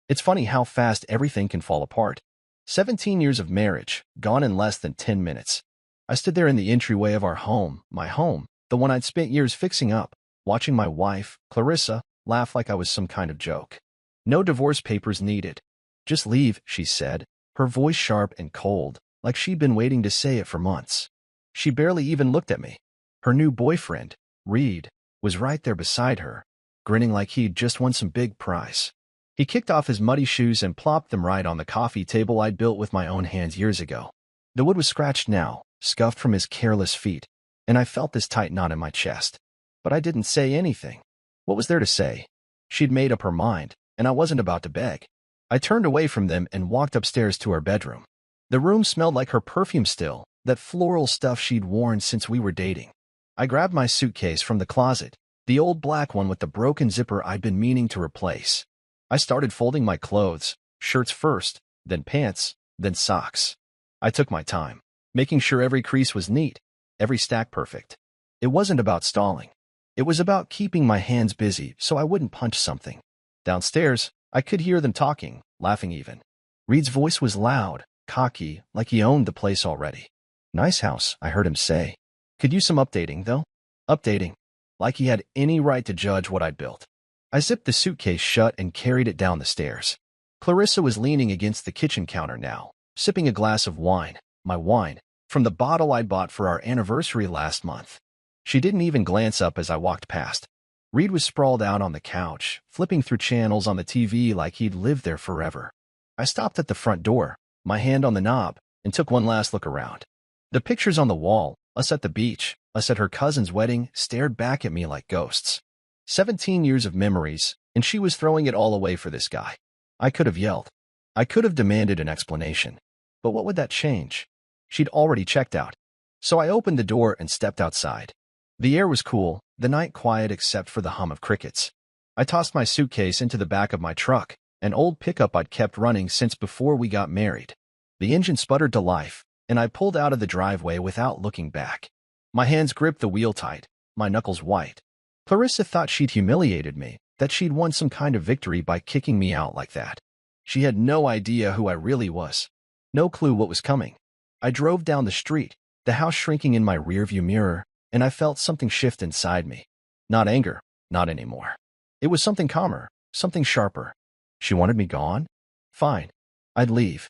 It's funny how fast everything can fall apart. 17 years of marriage, gone in less than 10 minutes. I stood there in the entryway of our home, my home, the one I'd spent years fixing up, watching my wife, Clarissa, laugh like I was some kind of joke. No divorce papers needed. Just leave, she said, her voice sharp and cold, like she'd been waiting to say it for months. She barely even looked at me. Her new boyfriend, Reed, was right there beside her, grinning like he'd just won some big prize. He kicked off his muddy shoes and plopped them right on the coffee table I'd built with my own hands years ago. The wood was scratched now, scuffed from his careless feet, and I felt this tight knot in my chest. But I didn't say anything. What was there to say? She'd made up her mind, and I wasn't about to beg. I turned away from them and walked upstairs to our bedroom. The room smelled like her perfume still, that floral stuff she'd worn since we were dating. I grabbed my suitcase from the closet, the old black one with the broken zipper I'd been meaning to replace. I started folding my clothes, shirts first, then pants, then socks. I took my time, making sure every crease was neat, every stack perfect. It wasn't about stalling. It was about keeping my hands busy so I wouldn't punch something. Downstairs, I could hear them talking, laughing even. Reed's voice was loud, cocky, like he owned the place already. "Nice house," I heard him say. "Could use some updating, though." Updating. Like he had any right to judge what I'd built. I zipped the suitcase shut and carried it down the stairs. Clarissa was leaning against the kitchen counter now, sipping a glass of wine, my wine, from the bottle I'd bought for our anniversary last month. She didn't even glance up as I walked past. Reed was sprawled out on the couch, flipping through channels on the TV like he'd lived there forever. I stopped at the front door, my hand on the knob, and took one last look around. The pictures on the wall, us at the beach, us at her cousin's wedding, stared back at me like ghosts. 17 years of memories, and she was throwing it all away for this guy. I could have yelled. I could have demanded an explanation. But what would that change? She'd already checked out. So I opened the door and stepped outside. The air was cool, the night quiet except for the hum of crickets. I tossed my suitcase into the back of my truck, an old pickup I'd kept running since before we got married. The engine sputtered to life, and I pulled out of the driveway without looking back. My hands gripped the wheel tight, my knuckles white. Clarissa thought she'd humiliated me, that she'd won some kind of victory by kicking me out like that. She had no idea who I really was. No clue what was coming. I drove down the street, the house shrinking in my rearview mirror, and I felt something shift inside me. Not anger, not anymore. It was something calmer, something sharper. She wanted me gone? Fine. I'd leave.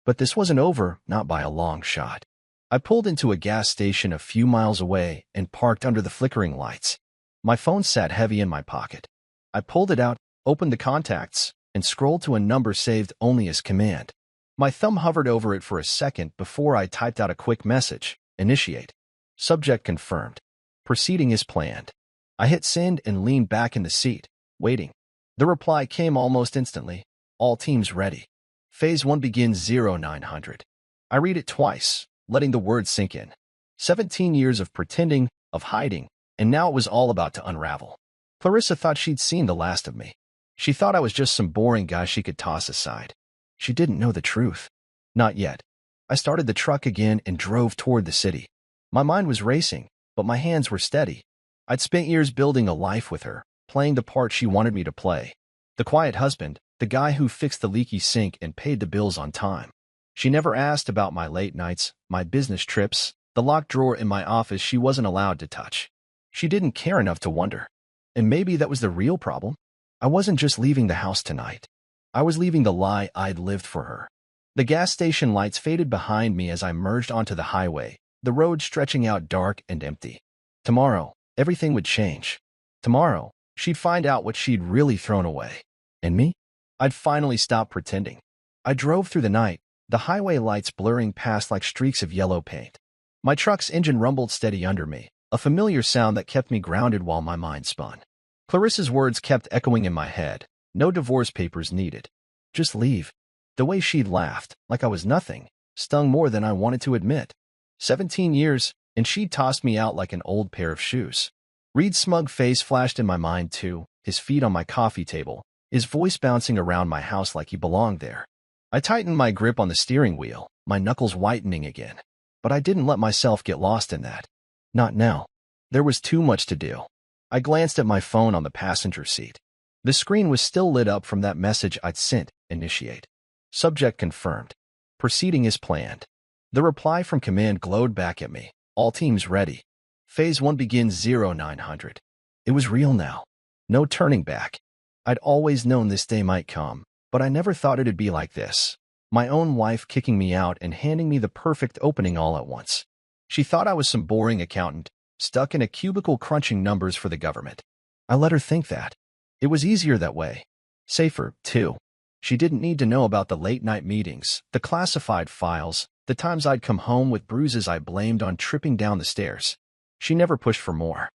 But this wasn't over, not by a long shot. I pulled into a gas station a few miles away and parked under the flickering lights. My phone sat heavy in my pocket. I pulled it out, opened the contacts, and scrolled to a number saved only as command. My thumb hovered over it for a second before I typed out a quick message. Initiate. Subject confirmed. Proceeding as planned. I hit send and leaned back in the seat, waiting. The reply came almost instantly. All teams ready. Phase 1 begins 0900. I read it twice, letting the words sink in. 17 years of pretending, of hiding, and now it was all about to unravel. Clarissa thought she'd seen the last of me. She thought I was just some boring guy she could toss aside. She didn't know the truth. Not yet. I started the truck again and drove toward the city. My mind was racing, but my hands were steady. I'd spent years building a life with her, playing the part she wanted me to play. The quiet husband, the guy who fixed the leaky sink and paid the bills on time. She never asked about my late nights, my business trips, the locked drawer in my office she wasn't allowed to touch. She didn't care enough to wonder. And maybe that was the real problem. I wasn't just leaving the house tonight. I was leaving the lie I'd lived for her. The gas station lights faded behind me as I merged onto the highway, the road stretching out dark and empty. Tomorrow, everything would change. Tomorrow, she'd find out what she'd really thrown away. And me? I'd finally stop pretending. I drove through the night, the highway lights blurring past like streaks of yellow paint. My truck's engine rumbled steady under me, a familiar sound that kept me grounded while my mind spun. Clarissa's words kept echoing in my head. No divorce papers needed. Just leave. The way she'd laughed, like I was nothing, stung more than I wanted to admit. 17 years, and she'd tossed me out like an old pair of shoes. Reed's smug face flashed in my mind too, his feet on my coffee table, his voice bouncing around my house like he belonged there. I tightened my grip on the steering wheel, my knuckles whitening again. But I didn't let myself get lost in that. Not now. There was too much to do. I glanced at my phone on the passenger seat. The screen was still lit up from that message I'd sent. Initiate. Subject confirmed. Proceeding as planned. The reply from command glowed back at me. All teams ready. Phase 1 begins 0900. It was real now. No turning back. I'd always known this day might come, but I never thought it'd be like this. My own wife kicking me out and handing me the perfect opening all at once. She thought I was some boring accountant, stuck in a cubicle crunching numbers for the government. I let her think that. It was easier that way. Safer, too. She didn't need to know about the late-night meetings, the classified files, the times I'd come home with bruises I blamed on tripping down the stairs. She never pushed for more.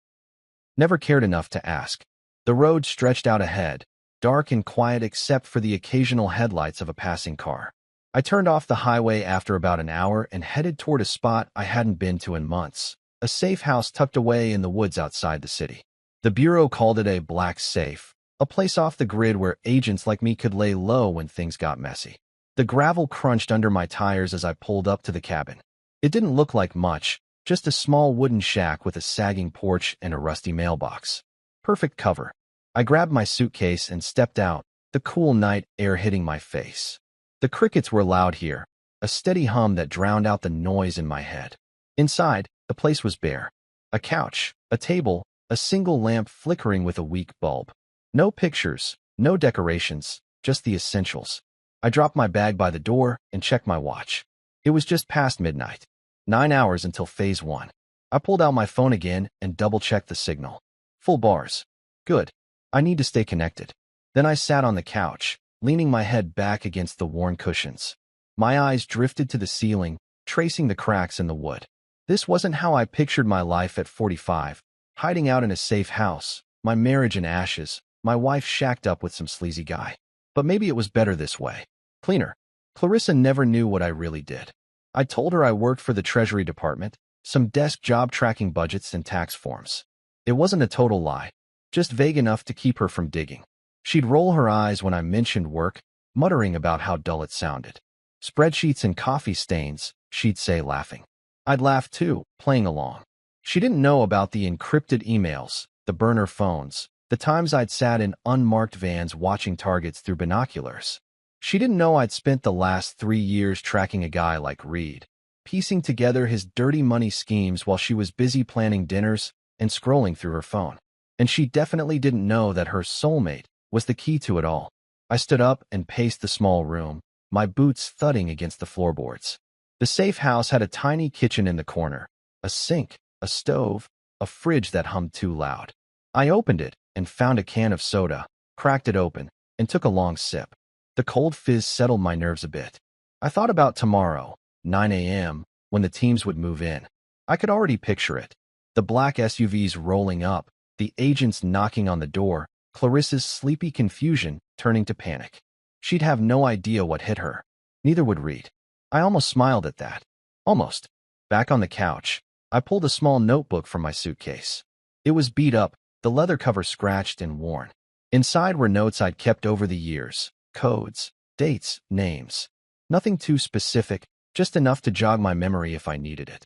Never cared enough to ask. The road stretched out ahead, dark and quiet except for the occasional headlights of a passing car. I turned off the highway after about an hour and headed toward a spot I hadn't been to in months, a safe house tucked away in the woods outside the city. The Bureau called it a black safe, a place off the grid where agents like me could lay low when things got messy. The gravel crunched under my tires as I pulled up to the cabin. It didn't look like much, just a small wooden shack with a sagging porch and a rusty mailbox. Perfect cover. I grabbed my suitcase and stepped out, the cool night air hitting my face. The crickets were loud here, a steady hum that drowned out the noise in my head. Inside, the place was bare. A couch, a table, a single lamp flickering with a weak bulb. No pictures, no decorations, just the essentials. I dropped my bag by the door and checked my watch. It was just past midnight. 9 hours until Phase 1. I pulled out my phone again and double-checked the signal. Full bars. Good. I need to stay connected. Then I sat on the couch, leaning my head back against the worn cushions. My eyes drifted to the ceiling, tracing the cracks in the wood. This wasn't how I pictured my life at 45, hiding out in a safe house, my marriage in ashes, my wife shacked up with some sleazy guy. But maybe it was better this way. Cleaner. Clarissa never knew what I really did. I told her I worked for the Treasury Department, some desk job tracking budgets and tax forms. It wasn't a total lie, just vague enough to keep her from digging. She'd roll her eyes when I mentioned work, muttering about how dull it sounded. Spreadsheets and coffee stains, she'd say, laughing. I'd laugh too, playing along. She didn't know about the encrypted emails, the burner phones, the times I'd sat in unmarked vans watching targets through binoculars. She didn't know I'd spent the last 3 years tracking a guy like Reed, piecing together his dirty money schemes while she was busy planning dinners and scrolling through her phone. And she definitely didn't know that her soulmate was the key to it all. I stood up and paced the small room, my boots thudding against the floorboards. The safe house had a tiny kitchen in the corner, a sink, a stove, a fridge that hummed too loud. I opened it and found a can of soda, cracked it open, and took a long sip. The cold fizz settled my nerves a bit. I thought about tomorrow, 9 a.m., when the teams would move in. I could already picture it. The black SUVs rolling up, the agents knocking on the door, Clarissa's sleepy confusion turning to panic. She'd have no idea what hit her. Neither would Reed. I almost smiled at that. Almost. Back on the couch, I pulled a small notebook from my suitcase. It was beat up, the leather cover scratched and worn. Inside were notes I'd kept over the years, codes, dates, names. Nothing too specific, just enough to jog my memory if I needed it.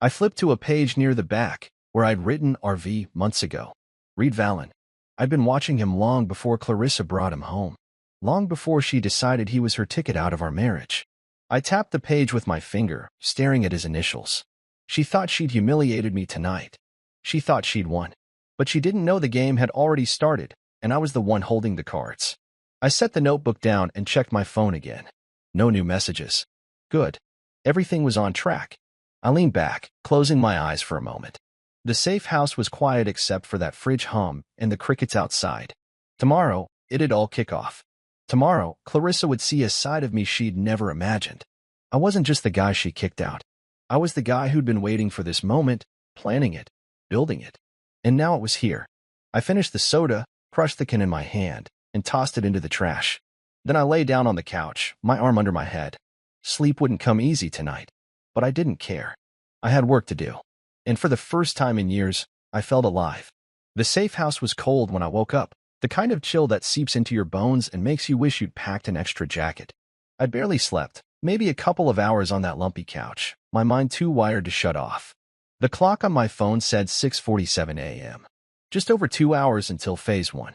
I flipped to a page near the back, where I'd written RV months ago. Reed Vallon. I'd been watching him long before Clarissa brought him home. Long before she decided he was her ticket out of our marriage. I tapped the page with my finger, staring at his initials. She thought she'd humiliated me tonight. She thought she'd won. But she didn't know the game had already started, and I was the one holding the cards. I set the notebook down and checked my phone again. No new messages. Good. Everything was on track. I leaned back, closing my eyes for a moment. The safe house was quiet except for that fridge hum and the crickets outside. Tomorrow, it'd all kick off. Tomorrow, Clarissa would see a side of me she'd never imagined. I wasn't just the guy she kicked out. I was the guy who'd been waiting for this moment, planning it, building it. And now it was here. I finished the soda, crushed the can in my hand, and tossed it into the trash. Then I lay down on the couch, my arm under my head. Sleep wouldn't come easy tonight, but I didn't care. I had work to do. And for the first time in years, I felt alive. The safe house was cold when I woke up, the kind of chill that seeps into your bones and makes you wish you'd packed an extra jacket. I'd barely slept, maybe a couple of hours on that lumpy couch, my mind too wired to shut off. The clock on my phone said 6:47 a.m. Just over 2 hours until Phase 1.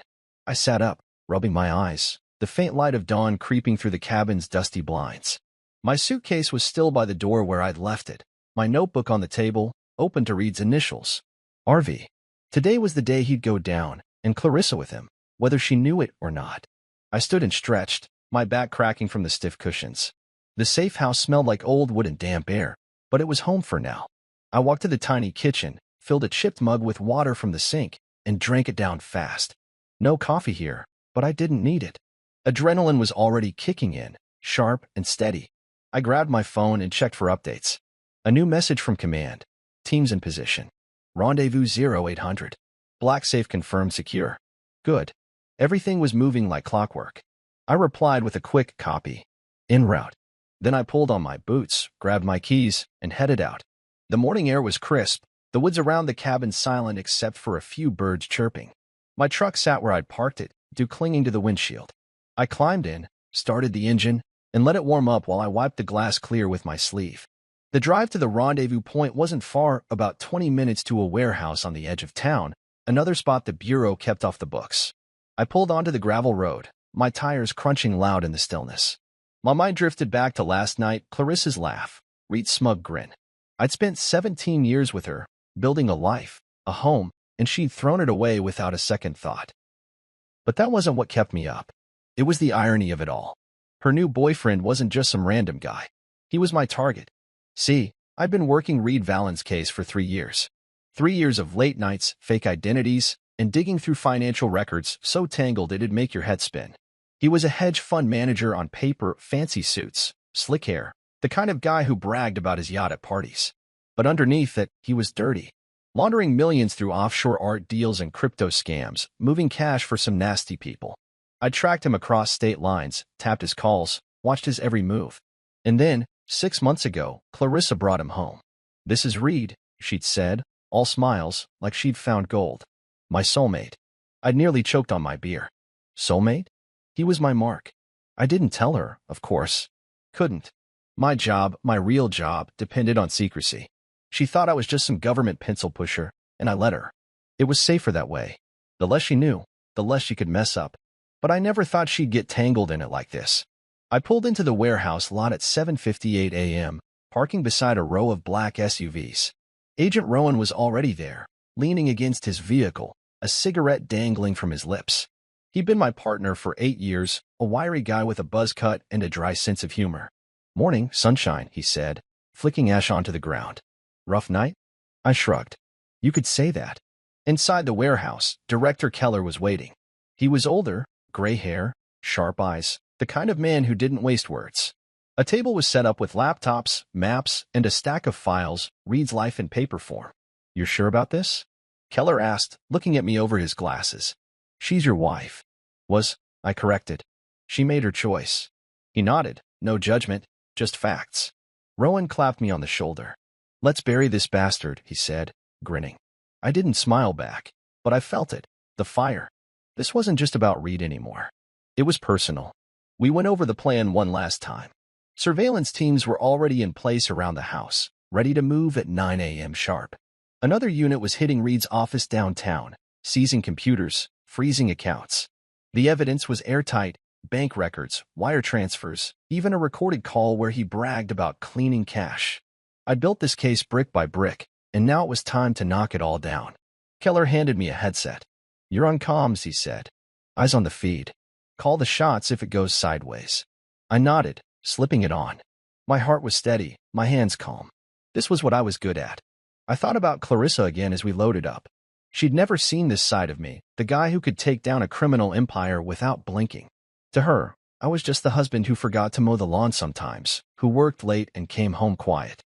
I sat up, rubbing my eyes, the faint light of dawn creeping through the cabin's dusty blinds. My suitcase was still by the door where I'd left it, my notebook on the table, open to Reed's initials. RV. Today was the day he'd go down, and Clarissa with him, whether she knew it or not. I stood and stretched, my back cracking from the stiff cushions. The safe house smelled like old wood and damp air, but it was home for now. I walked to the tiny kitchen, filled a chipped mug with water from the sink, and drank it down fast. No coffee here, but I didn't need it. Adrenaline was already kicking in, sharp and steady. I grabbed my phone and checked for updates. A new message from command. Teams in position. Rendezvous 0800. Black safe confirmed secure. Good. Everything was moving like clockwork. I replied with a quick copy. En route. Then I pulled on my boots, grabbed my keys, and headed out. The morning air was crisp, the woods around the cabin silent except for a few birds chirping. My truck sat where I'd parked it, clinging to the windshield. I climbed in, started the engine, and let it warm up while I wiped the glass clear with my sleeve. The drive to the rendezvous point wasn't far, about 20 minutes to a warehouse on the edge of town, another spot the Bureau kept off the books. I pulled onto the gravel road, my tires crunching loud in the stillness. My mind drifted back to last night, Clarissa's laugh, Reed's smug grin. I'd spent 17 years with her, building a life, a home, and she'd thrown it away without a second thought. But that wasn't what kept me up. It was the irony of it all. Her new boyfriend wasn't just some random guy. He was my target. See, I'd been working Reed Vallen's case for 3 years. 3 years of late nights, fake identities, and digging through financial records so tangled it'd make your head spin. He was a hedge fund manager on paper, fancy suits, slick hair, the kind of guy who bragged about his yacht at parties. But underneath it, he was dirty, laundering millions through offshore art deals and crypto scams, moving cash for some nasty people. I tracked him across state lines, tapped his calls, watched his every move. And then, 6 months ago, Clarissa brought him home. "This is Reed," she'd said, all smiles, like she'd found gold. My soulmate. I'd nearly choked on my beer. Soulmate? He was my mark. I didn't tell her, of course. Couldn't. My job, my real job, depended on secrecy. She thought I was just some government pencil pusher, and I let her. It was safer that way. The less she knew, the less she could mess up. But I never thought she'd get tangled in it like this. I pulled into the warehouse lot at 7:58 a.m., parking beside a row of black SUVs. Agent Rowan was already there, leaning against his vehicle, a cigarette dangling from his lips. He'd been my partner for 8 years, a wiry guy with a buzz cut and a dry sense of humor. "Morning, sunshine," he said, flicking ash onto the ground. "Rough night?" I shrugged. "You could say that." Inside the warehouse, Director Keller was waiting. He was older, gray hair, sharp eyes, the kind of man who didn't waste words. A table was set up with laptops, maps, and a stack of files, Reed's life in paper form. "You're sure about this?" Keller asked, looking at me over his glasses. "She's your wife." I corrected. "She made her choice." He nodded, no judgment, just facts. Rowan clapped me on the shoulder. "Let's bury this bastard," he said, grinning. I didn't smile back, but I felt it, the fire. This wasn't just about Reed anymore. It was personal. We went over the plan one last time. Surveillance teams were already in place around the house, ready to move at 9 a.m. sharp. Another unit was hitting Reed's office downtown, seizing computers, freezing accounts. The evidence was airtight, bank records, wire transfers, even a recorded call where he bragged about cleaning cash. I'd built this case brick by brick, and now it was time to knock it all down. Keller handed me a headset. "You're on comms," he said. "Eyes on the feed. Call the shots if it goes sideways." I nodded, slipping it on. My heart was steady, my hands calm. This was what I was good at. I thought about Clarissa again as we loaded up. She'd never seen this side of me, the guy who could take down a criminal empire without blinking. To her, I was just the husband who forgot to mow the lawn sometimes, who worked late and came home quiet.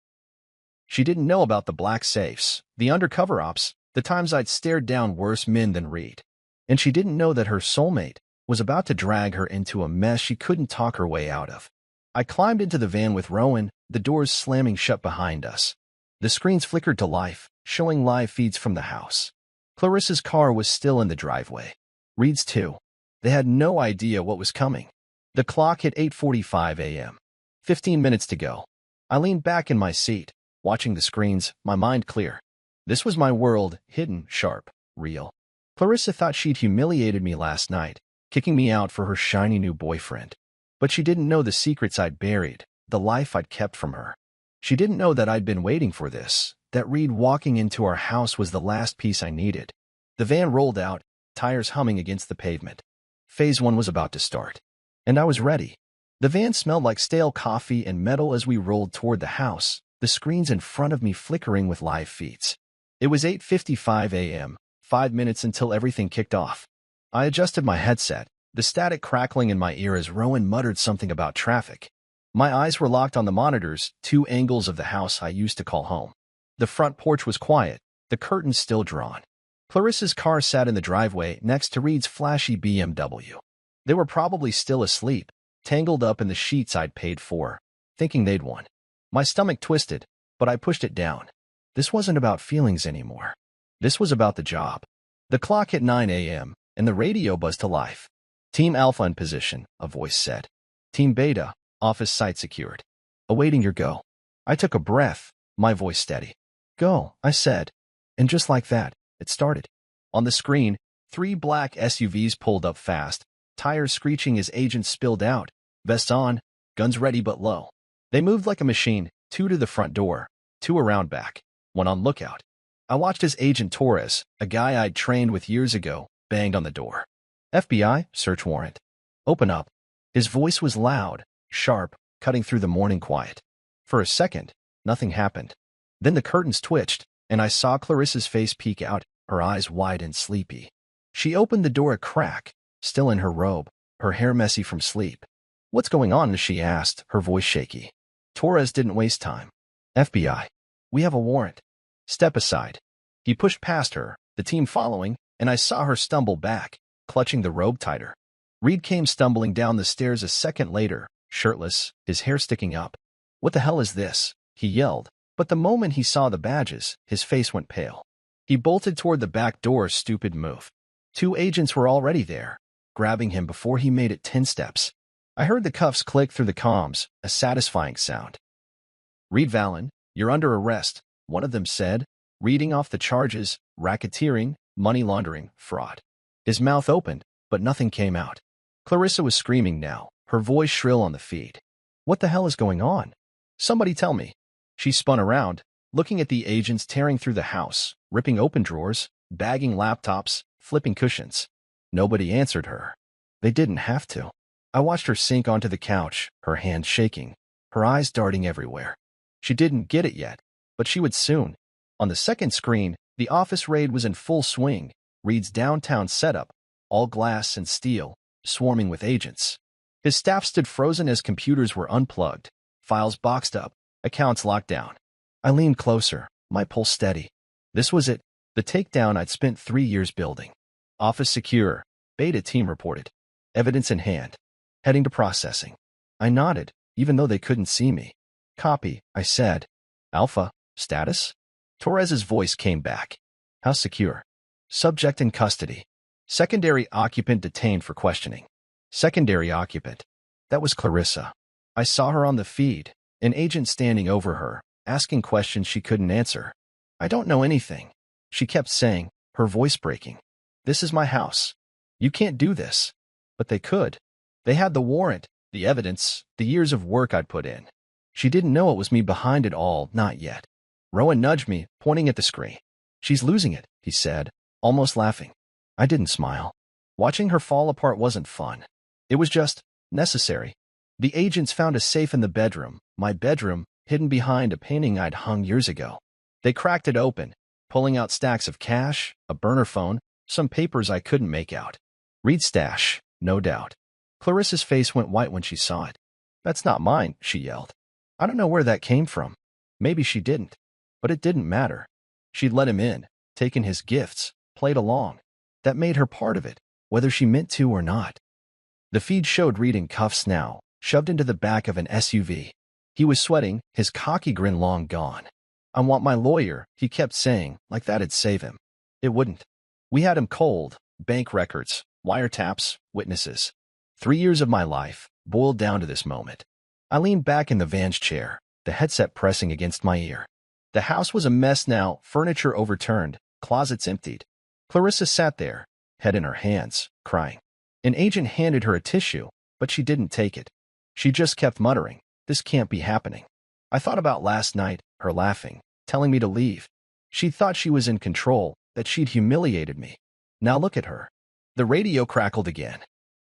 She didn't know about the black safes, the undercover ops, the times I'd stared down worse men than Reed. And she didn't know that her soulmate was about to drag her into a mess she couldn't talk her way out of. I climbed into the van with Rowan, the doors slamming shut behind us. The screens flickered to life, showing live feeds from the house. Clarissa's car was still in the driveway. Reed's too. They had no idea what was coming. The clock hit 8:45 a.m. 15 minutes to go. I leaned back in my seat, watching the screens, my mind clear. This was my world, hidden, sharp, real. Clarissa thought she'd humiliated me last night, kicking me out for her shiny new boyfriend. But she didn't know the secrets I'd buried, the life I'd kept from her. She didn't know that I'd been waiting for this, that Reed walking into our house was the last piece I needed. The van rolled out, tires humming against the pavement. Phase 1 was about to start. And I was ready. The van smelled like stale coffee and metal as we rolled toward the house, the screens in front of me flickering with live feeds. It was 8:55 a.m., 5 minutes until everything kicked off. I adjusted my headset, the static crackling in my ear as Rowan muttered something about traffic. My eyes were locked on the monitors, 2 angles of the house I used to call home. The front porch was quiet, the curtains still drawn. Clarissa's car sat in the driveway next to Reed's flashy BMW. They were probably still asleep, tangled up in the sheets I'd paid for, thinking they'd won. My stomach twisted, but I pushed it down. This wasn't about feelings anymore. This was about the job. The clock hit 9 a.m., and the radio buzzed to life. Team Alpha in position, a voice said. Team Beta, office site secured. Awaiting your go. I took a breath, my voice steady. Go, I said. And just like that, it started. On the screen, 3 black SUVs pulled up fast, tires screeching as agents spilled out, vests on, guns ready but low. They moved like a machine, 2 to the front door, 2 around back, 1 on lookout. I watched as Agent Torres, a guy I'd trained with years ago, banged on the door. FBI, search warrant. Open up. His voice was loud, sharp, cutting through the morning quiet. For a second, nothing happened. Then the curtains twitched, and I saw Clarissa's face peek out, her eyes wide and sleepy. She opened the door a crack, still in her robe, her hair messy from sleep. What's going on? She asked, her voice shaky. Torres didn't waste time. FBI. We have a warrant. Step aside. He pushed past her, the team following, and I saw her stumble back, clutching the robe tighter. Reed came stumbling down the stairs a second later, shirtless, his hair sticking up. What the hell is this? He yelled, but the moment he saw the badges, his face went pale. He bolted toward the back door, stupid move. 2 agents were already there, grabbing him before he made it 10 steps. I heard the cuffs click through the comms, a satisfying sound. Reed Vallon, you're under arrest, one of them said, reading off the charges, racketeering, money laundering, fraud. His mouth opened, but nothing came out. Clarissa was screaming now, her voice shrill on the feed. What the hell is going on? Somebody tell me. She spun around, looking at the agents tearing through the house, ripping open drawers, bagging laptops, flipping cushions. Nobody answered her. They didn't have to. I watched her sink onto the couch, her hands shaking, her eyes darting everywhere. She didn't get it yet, but she would soon. On the second screen, the office raid was in full swing, Reed's downtown setup, all glass and steel, swarming with agents. His staff stood frozen as computers were unplugged, files boxed up, accounts locked down. I leaned closer, my pulse steady. This was it, the takedown I'd spent 3 years building. Office secure, Beta team reported. Evidence in hand. Heading to processing. I nodded, even though they couldn't see me. Copy, I said. Alpha, status? Torres's voice came back. How secure? Subject in custody. Secondary occupant detained for questioning. Secondary occupant. That was Clarissa. I saw her on the feed, an agent standing over her, asking questions she couldn't answer. I don't know anything, she kept saying, her voice breaking. This is my house. You can't do this. But they could. They had the warrant, the evidence, the years of work I'd put in. She didn't know it was me behind it all, not yet. Rowan nudged me, pointing at the screen. She's losing it, he said, almost laughing. I didn't smile. Watching her fall apart wasn't fun. It was just necessary. The agents found a safe in the bedroom, my bedroom, hidden behind a painting I'd hung years ago. They cracked it open, pulling out stacks of cash, a burner phone, some papers I couldn't make out. Reed's stash, no doubt. Clarissa's face went white when she saw it. That's not mine, she yelled. I don't know where that came from. Maybe she didn't. But it didn't matter. She'd let him in, taken his gifts, played along. That made her part of it, whether she meant to or not. The feed showed Reed in cuffs now, shoved into the back of an SUV. He was sweating, his cocky grin long gone. I want my lawyer, he kept saying, like that'd save him. It wouldn't. We had him cold, bank records, wiretaps, witnesses. 3 years of my life, boiled down to this moment. I leaned back in the van's chair, the headset pressing against my ear. The house was a mess now, furniture overturned, closets emptied. Clarissa sat there, head in her hands, crying. An agent handed her a tissue, but she didn't take it. She just kept muttering, "This can't be happening." I thought about last night, her laughing, telling me to leave. She thought she was in control, that she'd humiliated me. Now look at her. The radio crackled again.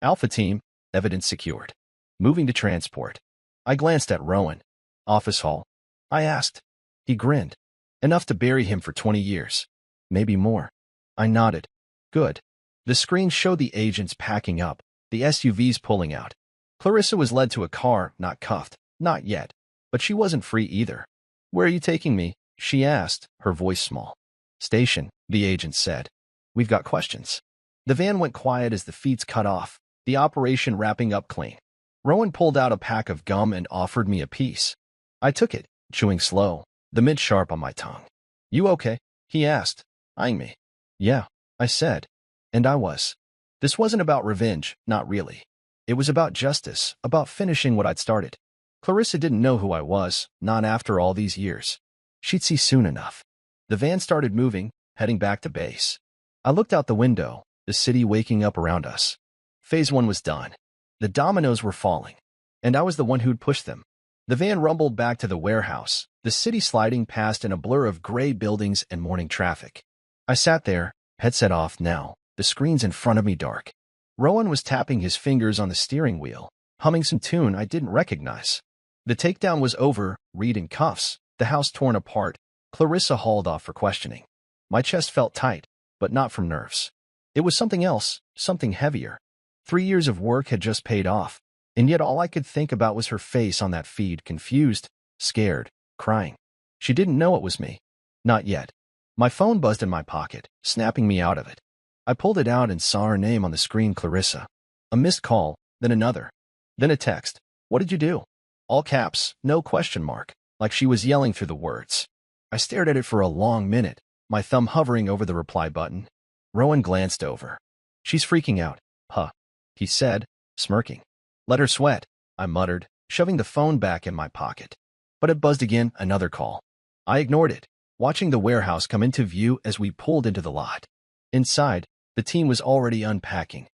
Alpha team, evidence secured. Moving to transport. I glanced at Rowan. Office hall. I asked. He grinned. Enough to bury him for 20 years. Maybe more. I nodded. Good. The screen showed the agents packing up, the SUVs pulling out. Clarissa was led to a car, not cuffed. Not yet. But she wasn't free either. Where are you taking me? She asked, her voice small. Station, the agent said. We've got questions. The van went quiet as the feeds cut off, the operation wrapping up clean. Rowan pulled out a pack of gum and offered me a piece. I took it, chewing slow, the mint sharp on my tongue. You okay? He asked, eyeing me. Yeah, I said. And I was. This wasn't about revenge, not really. It was about justice, about finishing what I'd started. Clarissa didn't know who I was, not after all these years. She'd see soon enough. The van started moving, heading back to base. I looked out the window, the city waking up around us. Phase 1 was done. The dominoes were falling, and I was the one who'd pushed them. The van rumbled back to the warehouse, the city sliding past in a blur of gray buildings and morning traffic. I sat there, headset off now, the screens in front of me dark. Rowan was tapping his fingers on the steering wheel, humming some tune I didn't recognize. The takedown was over, Reed in cuffs, the house torn apart, Clarissa hauled off for questioning. My chest felt tight, but not from nerves. It was something else, something heavier. 3 years of work had just paid off, and yet all I could think about was her face on that feed, confused, scared, crying. She didn't know it was me. Not yet. My phone buzzed in my pocket, snapping me out of it. I pulled it out and saw her name on the screen, Clarissa. A missed call, then another. Then a text. What did you do? All caps, no question mark, like she was yelling through the words. I stared at it for a long minute, my thumb hovering over the reply button. Rowan glanced over. She's freaking out, huh? He said, smirking. Let her sweat, I muttered, shoving the phone back in my pocket. But it buzzed again, another call. I ignored it, watching the warehouse come into view as we pulled into the lot. Inside, the team was already unpacking.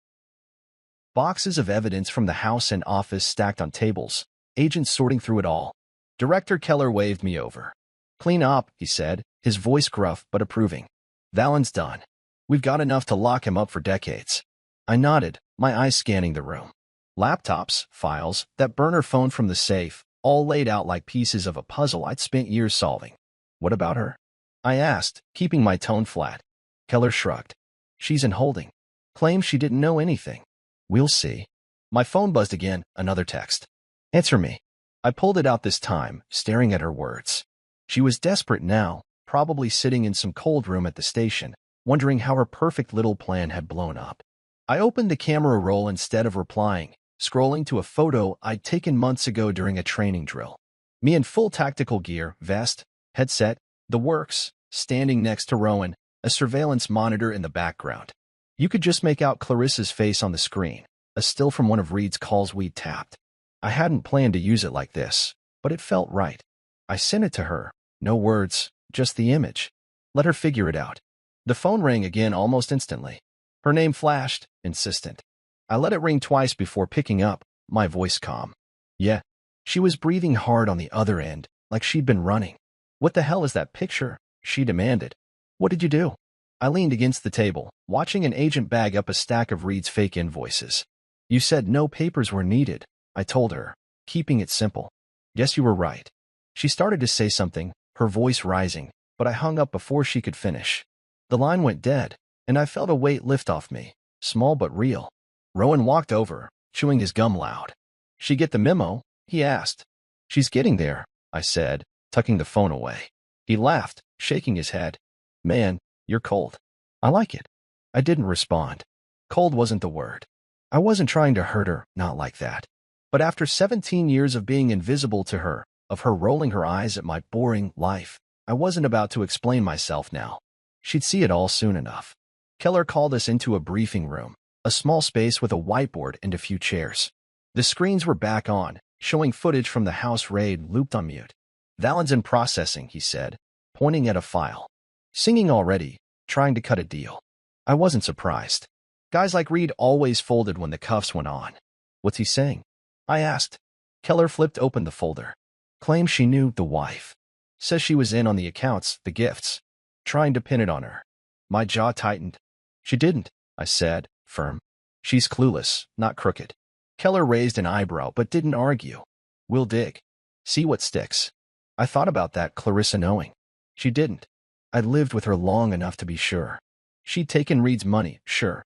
Boxes of evidence from the house and office stacked on tables, agents sorting through it all. Director Keller waved me over. Clean up, he said, his voice gruff but approving. Valen's done. We've got enough to lock him up for decades. I nodded, my eyes scanning the room. Laptops, files, that burner phone from the safe, all laid out like pieces of a puzzle I'd spent years solving. What about her? I asked, keeping my tone flat. Keller shrugged. She's in holding. Claims she didn't know anything. We'll see. My phone buzzed again, another text. Answer me. I pulled it out this time, staring at her words. She was desperate now, probably sitting in some cold room at the station, wondering how her perfect little plan had blown up. I opened the camera roll instead of replying, scrolling to a photo I'd taken months ago during a training drill. Me in full tactical gear, vest, headset, the works, standing next to Rowan, a surveillance monitor in the background. You could just make out Clarissa's face on the screen, a still from one of Reed's calls we'd tapped. I hadn't planned to use it like this, but it felt right. I sent it to her, no words, just the image. Let her figure it out. The phone rang again almost instantly. Her name flashed, insistent. I let it ring twice before picking up, my voice calm. Yeah. She was breathing hard on the other end, like she'd been running. What the hell is that picture? She demanded. What did you do? I leaned against the table, watching an agent bag up a stack of Reed's fake invoices. You said no papers were needed, I told her, keeping it simple. Guess you were right. She started to say something, her voice rising, but I hung up before she could finish. The line went dead, and I felt a weight lift off me, small but real. Rowan walked over, chewing his gum loud. She get the memo? He asked. She's getting there, I said, tucking the phone away. He laughed, shaking his head. Man, you're cold. I like it. I didn't respond. Cold wasn't the word. I wasn't trying to hurt her, not like that. But after 17 years of being invisible to her, of her rolling her eyes at my boring life, I wasn't about to explain myself now. She'd see it all soon enough. Keller called us into a briefing room, a small space with a whiteboard and a few chairs. The screens were back on, showing footage from the house raid looped on mute. Valen's in processing, he said, pointing at a file. Singing already, trying to cut a deal. I wasn't surprised. Guys like Reed always folded when the cuffs went on. What's he saying? I asked. Keller flipped open the folder. Claims she knew the wife. Says she was in on the accounts, the gifts. Trying to pin it on her. My jaw tightened. She didn't, I said, firm. She's clueless, not crooked. Keller raised an eyebrow but didn't argue. We'll dig. See what sticks. I thought about that, Clarissa knowing. She didn't. I'd lived with her long enough to be sure. She'd taken Reed's money, sure.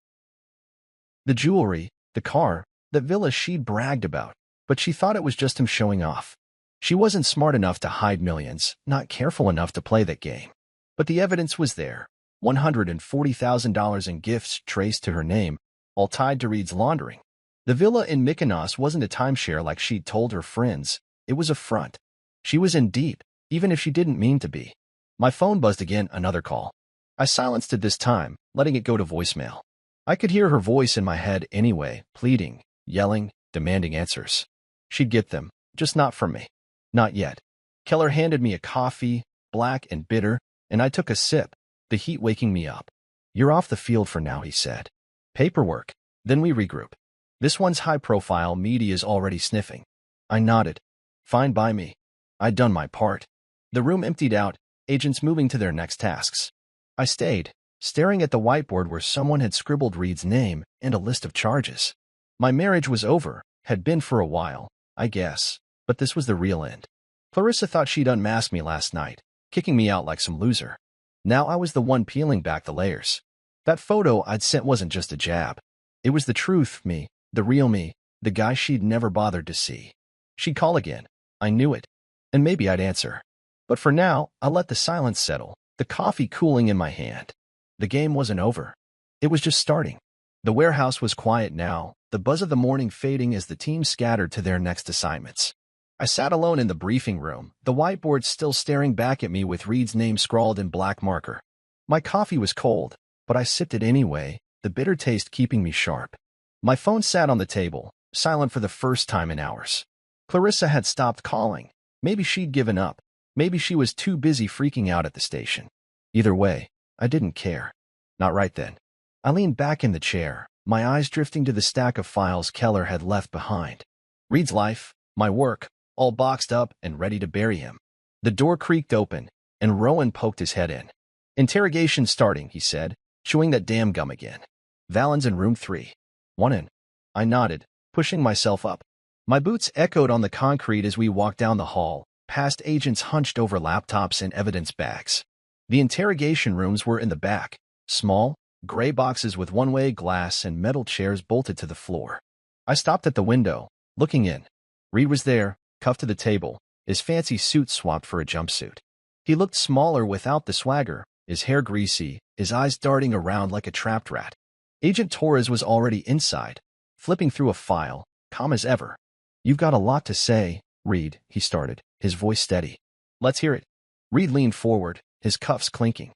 The jewelry, the car, the villa she'd bragged about, but she thought it was just him showing off. She wasn't smart enough to hide millions, not careful enough to play that game. But the evidence was there. $140,000 in gifts traced to her name, all tied to Reed's laundering. The villa in Mykonos wasn't a timeshare like she'd told her friends. It was a front. She was in deep, even if she didn't mean to be. My phone buzzed again, another call. I silenced it this time, letting it go to voicemail. I could hear her voice in my head anyway, pleading, yelling, demanding answers. She'd get them, just not from me. Not yet. Keller handed me a coffee, black and bitter, and I took a sip, the heat waking me up. You're off the field for now, he said. Paperwork. Then we regroup. This one's high profile, media's already sniffing. I nodded. Fine by me. I'd done my part. The room emptied out, agents moving to their next tasks. I stayed, staring at the whiteboard where someone had scribbled Reed's name and a list of charges. My marriage was over, had been for a while, I guess, but this was the real end. Clarissa thought she'd unmasked me last night, kicking me out like some loser. Now I was the one peeling back the layers. That photo I'd sent wasn't just a jab. It was the truth, me, the real me, the guy she'd never bothered to see. She'd call again. I knew it. And maybe I'd answer. But for now, I let the silence settle, the coffee cooling in my hand. The game wasn't over. It was just starting. The warehouse was quiet now, the buzz of the morning fading as the team scattered to their next assignments. I sat alone in the briefing room, the whiteboard still staring back at me with Reed's name scrawled in black marker. My coffee was cold, but I sipped it anyway, the bitter taste keeping me sharp. My phone sat on the table, silent for the first time in hours. Clarissa had stopped calling. Maybe she'd given up. Maybe she was too busy freaking out at the station. Either way, I didn't care. Not right then. I leaned back in the chair, my eyes drifting to the stack of files Keller had left behind. Reed's life, my work, all boxed up and ready to bury him. The door creaked open, and Rowan poked his head in. Interrogation starting, he said, chewing that damn gum again. Valen's in room 3. One in. I nodded, pushing myself up. My boots echoed on the concrete as we walked down the hall, past agents hunched over laptops and evidence bags. The interrogation rooms were in the back, small, gray boxes with one-way glass and metal chairs bolted to the floor. I stopped at the window, looking in. Reed was there, cuffed to the table, his fancy suit swapped for a jumpsuit. He looked smaller without the swagger, his hair greasy, his eyes darting around like a trapped rat. Agent Torres was already inside, flipping through a file, calm as ever. You've got a lot to say, Reed, he started, his voice steady. Let's hear it. Reed leaned forward, his cuffs clinking.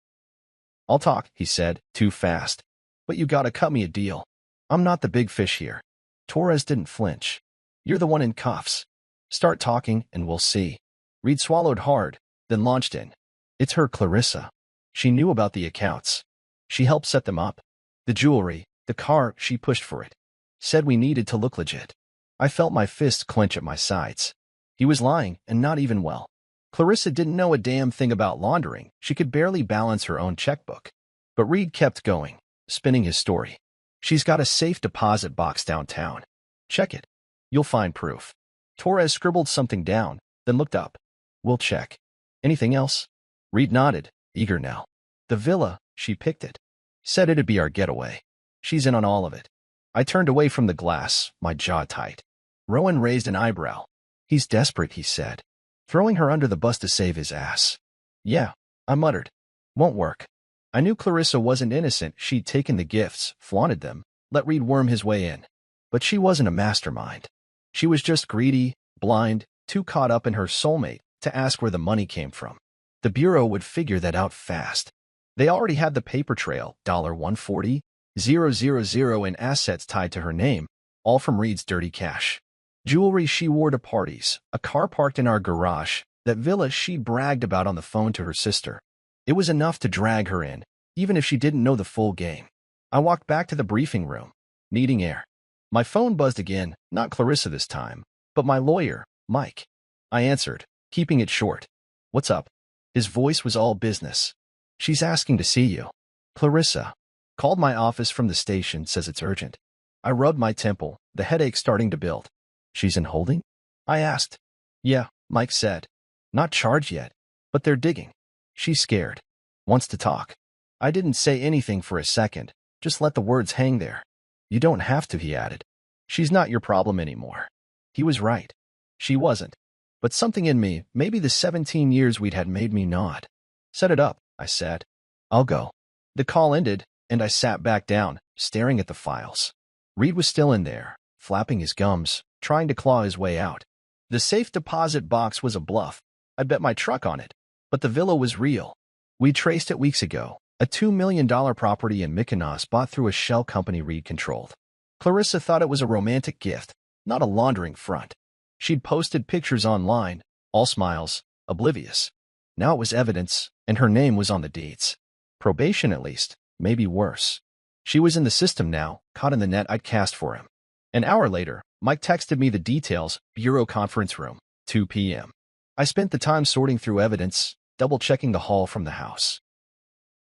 I'll talk, he said, too fast. But you gotta cut me a deal. I'm not the big fish here. Torres didn't flinch. You're the one in cuffs. Start talking and we'll see. Reed swallowed hard, then launched in. It's her, Clarissa. She knew about the accounts. She helped set them up. The jewelry, the car, she pushed for it. Said we needed to look legit. I felt my fists clench at my sides. He was lying, and not even well. Clarissa didn't know a damn thing about laundering. She could barely balance her own checkbook. But Reed kept going, spinning his story. She's got a safe deposit box downtown. Check it. You'll find proof. Torres scribbled something down, then looked up. We'll check. Anything else? Reed nodded, eager now. The villa, she picked it. Said it'd be our getaway. She's in on all of it. I turned away from the glass, my jaw tight. Rowan raised an eyebrow. He's desperate, he said. Throwing her under the bus to save his ass. Yeah, I muttered. Won't work. I knew Clarissa wasn't innocent. She'd taken the gifts, flaunted them, let Reed worm his way in. But she wasn't a mastermind. She was just greedy, blind, too caught up in her soulmate to ask where the money came from. The Bureau would figure that out fast. They already had the paper trail, $140,000 in assets tied to her name, all from Reed's dirty cash. Jewelry she wore to parties, a car parked in our garage, that villa she bragged about on the phone to her sister. It was enough to drag her in, even if she didn't know the full game. I walked back to the briefing room, needing air. My phone buzzed again, not Clarissa this time, but my lawyer, Mike. I answered, keeping it short. What's up? His voice was all business. She's asking to see you. Clarissa. Called my office from the station, says it's urgent. I rubbed my temple, the headache starting to build. She's in holding? I asked. Yeah, Mike said. Not charged yet, but they're digging. She's scared. Wants to talk. I didn't say anything for a second, just let the words hang there. You don't have to, he added. She's not your problem anymore. He was right. She wasn't. But something in me, maybe the 17 years we'd had, made me nod. Set it up, I said. I'll go. The call ended, and I sat back down, staring at the files. Reed was still in there, flapping his gums, trying to claw his way out. The safe deposit box was a bluff. I'd bet my truck on it. But the villa was real. We traced it weeks ago, a $2 million property in Mykonos bought through a shell company Reed controlled. Clarissa thought it was a romantic gift, not a laundering front. She'd posted pictures online, all smiles, oblivious. Now it was evidence, and her name was on the deeds. Probation at least, maybe worse. She was in the system now, caught in the net I'd cast for him. An hour later, Mike texted me the details, Bureau Conference Room, 2 p.m. I spent the time sorting through evidence, double-checking the haul from the house.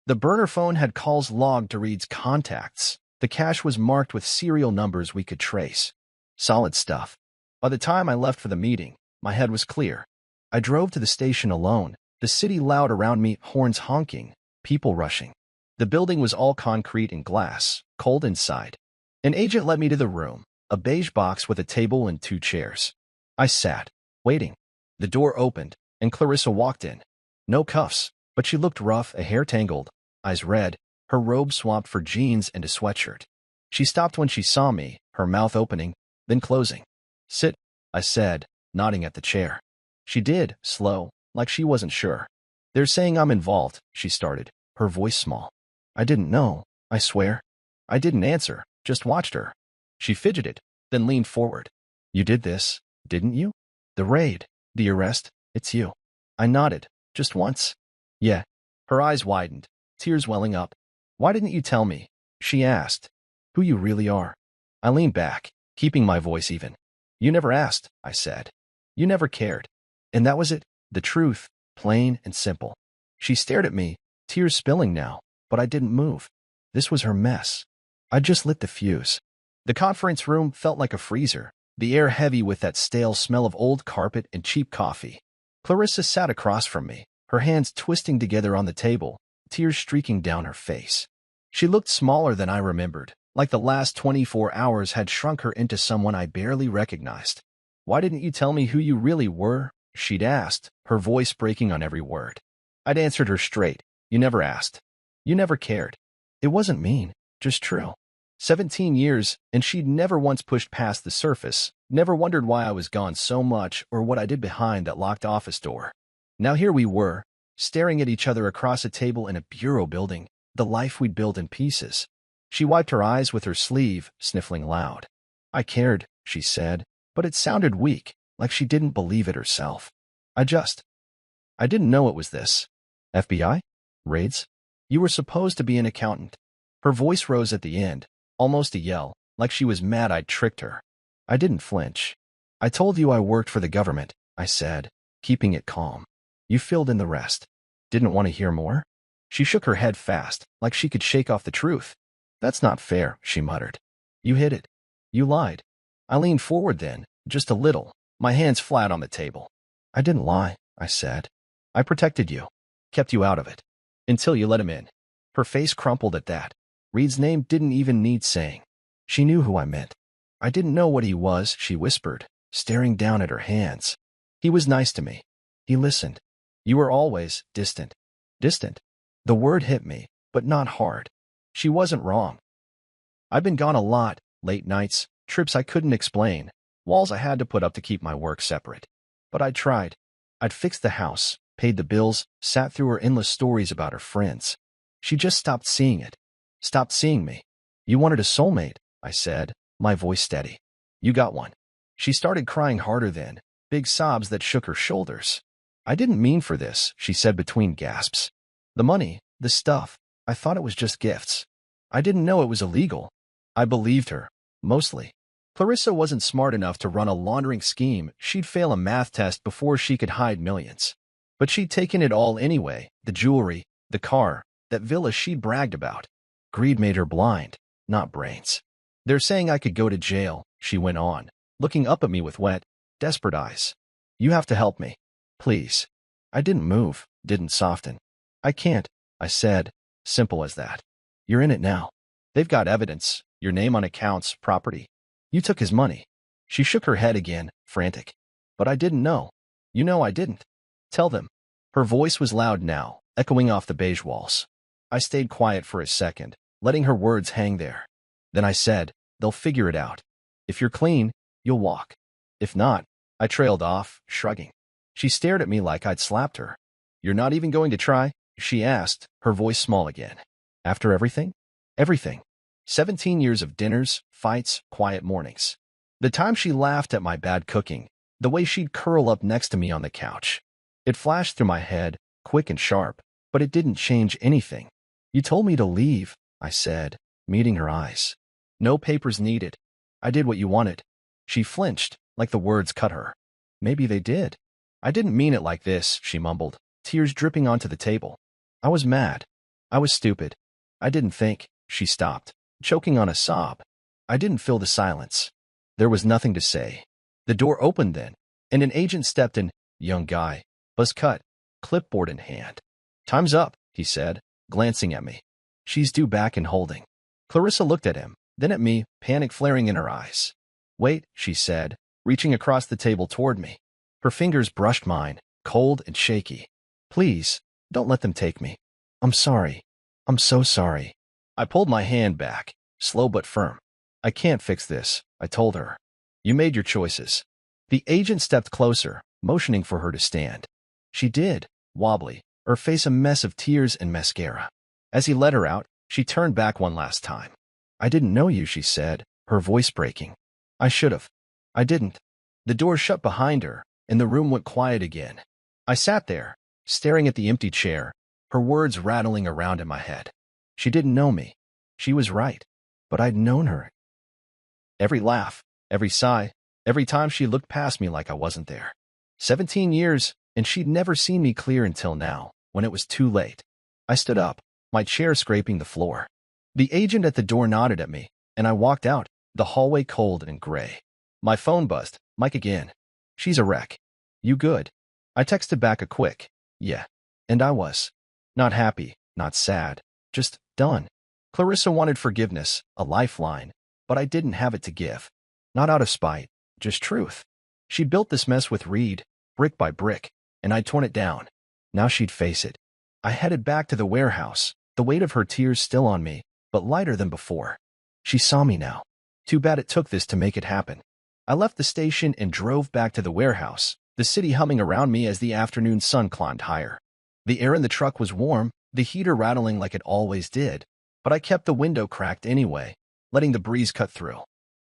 The burner phone had calls logged to Reed's contacts. The cache was marked with serial numbers we could trace. Solid stuff. By the time I left for the meeting, my head was clear. I drove to the station alone, the city loud around me, horns honking, people rushing. The building was all concrete and glass, cold inside. An agent led me to the room, a beige box with a table and 2 chairs. I sat, waiting. The door opened, and Clarissa walked in. No cuffs, but she looked rough, a hair tangled, eyes red, her robe swapped for jeans and a sweatshirt. She stopped when she saw me, her mouth opening, then closing. Sit, I said, nodding at the chair. She did, slow, like she wasn't sure. They're saying I'm involved, she started, her voice small. I didn't know, I swear. I didn't answer, just watched her. She fidgeted, then leaned forward. You did this, didn't you? The raid, the arrest, it's you. I nodded, just once. Yeah. Her eyes widened, tears welling up. Why didn't you tell me? She asked. Who you really are. I leaned back, keeping my voice even. You never asked, I said. You never cared. And that was it, the truth, plain and simple. She stared at me, tears spilling now, but I didn't move. This was her mess. I just lit the fuse. The conference room felt like a freezer, the air heavy with that stale smell of old carpet and cheap coffee. Clarissa sat across from me, her hands twisting together on the table, tears streaking down her face. She looked smaller than I remembered, like the last 24 hours had shrunk her into someone I barely recognized. Why didn't you tell me who you really were? She'd asked, her voice breaking on every word. I'd answered her straight. You never asked. You never cared. It wasn't mean, just true. 17 years, and she'd never once pushed past the surface, never wondered why I was gone so much or what I did behind that locked office door. Now here we were, staring at each other across a table in a bureau building, the life we'd built in pieces. She wiped her eyes with her sleeve, sniffling loud. I cared, she said, but it sounded weak, like she didn't believe it herself. I didn't know it was this. FBI? Raids? You were supposed to be an accountant. Her voice rose at the end, almost a yell, like she was mad I'd tricked her. I didn't flinch. I told you I worked for the government, I said, keeping it calm. You filled in the rest. Didn't want to hear more? She shook her head fast, like she could shake off the truth. That's not fair, she muttered. You hid it. You lied. I leaned forward then, just a little, my hands flat on the table. I didn't lie, I said. I protected you. Kept you out of it. Until you let him in. Her face crumpled at that. Reed's name didn't even need saying. She knew who I meant. I didn't know what he was, she whispered, staring down at her hands. He was nice to me. He listened. You were always distant. Distant. The word hit me, but not hard. She wasn't wrong. I've been gone a lot, late nights, trips I couldn't explain, walls I had to put up to keep my work separate. But I tried. I'd fixed the house, paid the bills, sat through her endless stories about her friends. She just stopped seeing it. Stopped seeing me. You wanted a soulmate, I said, my voice steady. You got one. She started crying harder then, big sobs that shook her shoulders. I didn't mean for this, she said between gasps. The money, the stuff, I thought it was just gifts. I didn't know it was illegal. I believed her, mostly. Clarissa wasn't smart enough to run a laundering scheme. She'd fail a math test before she could hide millions. But she'd taken it all anyway, the jewelry, the car, that villa she'd bragged about. Greed made her blind, not brains. They're saying I could go to jail, she went on, looking up at me with wet, desperate eyes. You have to help me. Please. I didn't move, didn't soften. I can't, I said. Simple as that. You're in it now. They've got evidence, your name on accounts, property. You took his money. She shook her head again, frantic. But I didn't know. You know I didn't. Tell them. Her voice was loud now, echoing off the beige walls. I stayed quiet for a second, letting her words hang there. Then I said, they'll figure it out. If you're clean, you'll walk. If not, I trailed off, shrugging. She stared at me like I'd slapped her. You're not even going to try? She asked, her voice small again. After everything? Everything. 17 years of dinners, fights, quiet mornings. The time she laughed at my bad cooking, the way she'd curl up next to me on the couch. It flashed through my head, quick and sharp, but it didn't change anything. You told me to leave, I said, meeting her eyes. No papers needed. I did what you wanted. She flinched, like the words cut her. Maybe they did. I didn't mean it like this, she mumbled, tears dripping onto the table. I was mad. I was stupid. I didn't think. She stopped, choking on a sob. I didn't fill the silence. There was nothing to say. The door opened then, and an agent stepped in, young guy, buzz cut, clipboard in hand. Time's up, he said, glancing at me. She's due back and holding. Clarissa looked at him, then at me, panic flaring in her eyes. Wait, she said, reaching across the table toward me. Her fingers brushed mine, cold and shaky. Please, don't let them take me. I'm sorry. I'm so sorry. I pulled my hand back, slow but firm. I can't fix this, I told her. You made your choices. The agent stepped closer, motioning for her to stand. She did, wobbly, her face a mess of tears and mascara. As he led her out, she turned back one last time. I didn't know you, she said, her voice breaking. I should have. I didn't. The door shut behind her, and the room went quiet again. I sat there, staring at the empty chair, her words rattling around in my head. She didn't know me. She was right. But I'd known her. Every laugh, every sigh, every time she looked past me like I wasn't there. 17 years, and she'd never seen me clear until now, when it was too late. I stood up, my chair scraping the floor. The agent at the door nodded at me, and I walked out, the hallway cold and gray. My phone buzzed. Mike again. She's a wreck. You good? I texted back a quick, yeah. And I was. Not happy, not sad, just done. Clarissa wanted forgiveness, a lifeline, but I didn't have it to give. Not out of spite, just truth. She built this mess with Reed, brick by brick, and I'd torn it down. Now she'd face it. I headed back to the warehouse, the weight of her tears still on me, but lighter than before. She saw me now. Too bad it took this to make it happen. I left the station and drove back to the warehouse, the city humming around me as the afternoon sun climbed higher. The air in the truck was warm, the heater rattling like it always did, but I kept the window cracked anyway, letting the breeze cut through.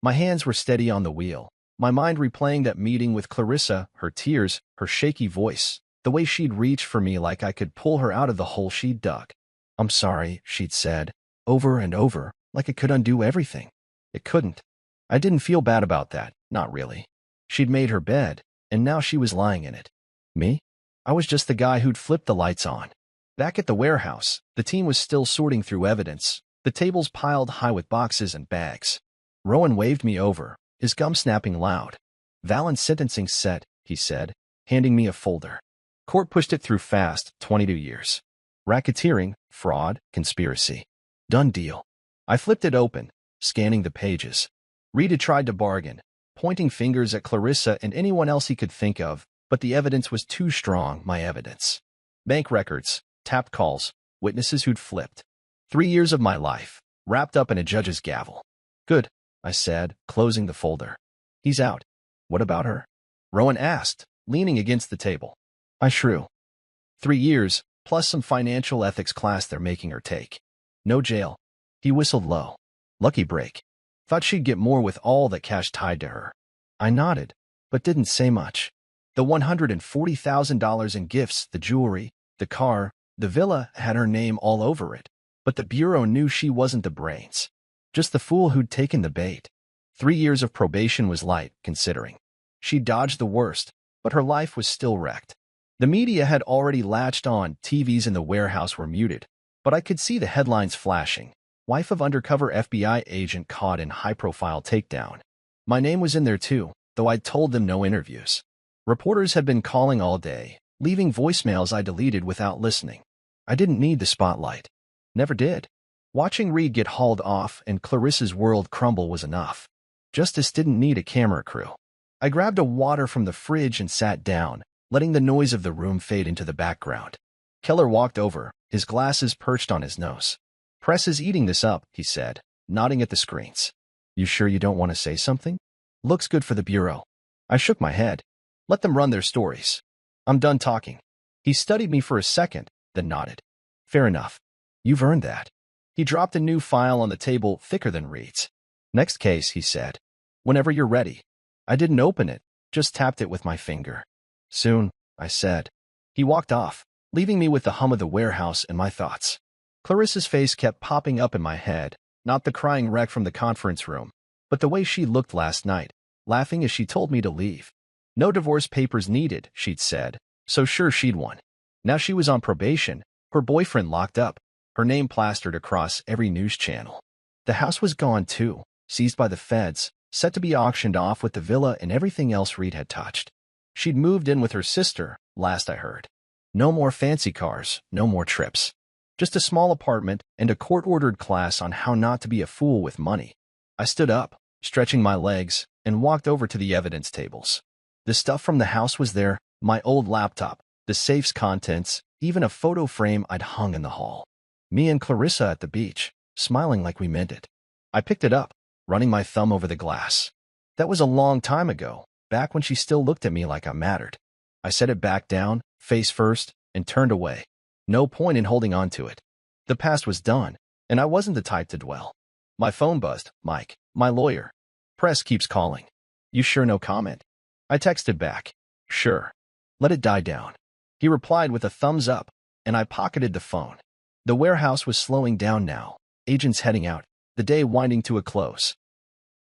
My hands were steady on the wheel, my mind replaying that meeting with Clarissa, her tears, her shaky voice, the way she'd reach for me like I could pull her out of the hole she'd dug. I'm sorry, she'd said, over and over, like it could undo everything. It couldn't. I didn't feel bad about that, not really. She'd made her bed, and now she was lying in it. Me? I was just the guy who'd flipped the lights on. Back at the warehouse, the team was still sorting through evidence, the tables piled high with boxes and bags. Rowan waved me over, his gum snapping loud. Valen's sentencing set, he said, handing me a folder. Court pushed it through fast, 22 years. Racketeering, fraud, conspiracy. Done deal. I flipped it open, scanning the pages. Reed had tried to bargain, pointing fingers at Clarissa and anyone else he could think of, but the evidence was too strong, my evidence. Bank records, tapped calls, witnesses who'd flipped. 3 years of my life, wrapped up in a judge's gavel. Good, I said, closing the folder. He's out. What about her? Rowan asked, leaning against the table. I shrew. 3 years, plus some financial ethics class they're making her take. No jail. He whistled low. Lucky break. Thought she'd get more with all that cash tied to her. I nodded, but didn't say much. The $140,000 in gifts, the jewelry, the car, the villa had her name all over it, But the Bureau knew she wasn't the brains. Just the fool who'd taken the bait. 3 years of probation was light, considering. She dodged the worst, but her life was still wrecked. The media had already latched on, TVs in the warehouse were muted, but I could see the headlines flashing. Wife of undercover FBI agent caught in high-profile takedown. My name was in there too, though I'd told them no interviews. Reporters had been calling all day, leaving voicemails I deleted without listening. I didn't need the spotlight. Never did. Watching Reed get hauled off and Clarissa's world crumble was enough. Justice didn't need a camera crew. I grabbed a water from the fridge and sat down, letting the noise of the room fade into the background. Keller walked over, his glasses perched on his nose. "Press is eating this up," he said, nodding at the screens. "You sure you don't want to say something? Looks good for the Bureau." I shook my head. "Let them run their stories. I'm done talking." He studied me for a second, then nodded. "Fair enough. You've earned that." He dropped a new file on the table, thicker than Reed's. "Next case," he said. "Whenever you're ready." I didn't open it, just tapped it with my finger. "Soon," I said. He walked off, leaving me with the hum of the warehouse and my thoughts. Clarissa's face kept popping up in my head, not the crying wreck from the conference room, but the way she looked last night, laughing as she told me to leave. No divorce papers needed, she'd said, so sure she'd won. Now she was on probation, her boyfriend locked up, her name plastered across every news channel. The house was gone too, seized by the feds, set to be auctioned off with the villa and everything else Reed had touched. She'd moved in with her sister, last I heard. No more fancy cars, no more trips. Just a small apartment and a court-ordered class on how not to be a fool with money. I stood up, stretching my legs, and walked over to the evidence tables. The stuff from the house was there, my old laptop, the safe's contents, even a photo frame I'd hung in the hall. Me and Clarissa at the beach, smiling like we meant it. I picked it up, running my thumb over the glass. That was a long time ago, back when she still looked at me like I mattered. I set it back down, face first, and turned away. No point in holding on to it. The past was done, and I wasn't the type to dwell. My phone buzzed. "Mike, my lawyer. Press keeps calling. You sure no comment?" I texted back. "Sure. Let it die down." He replied with a thumbs up, and I pocketed the phone. The warehouse was slowing down now, agents heading out, the day winding to a close.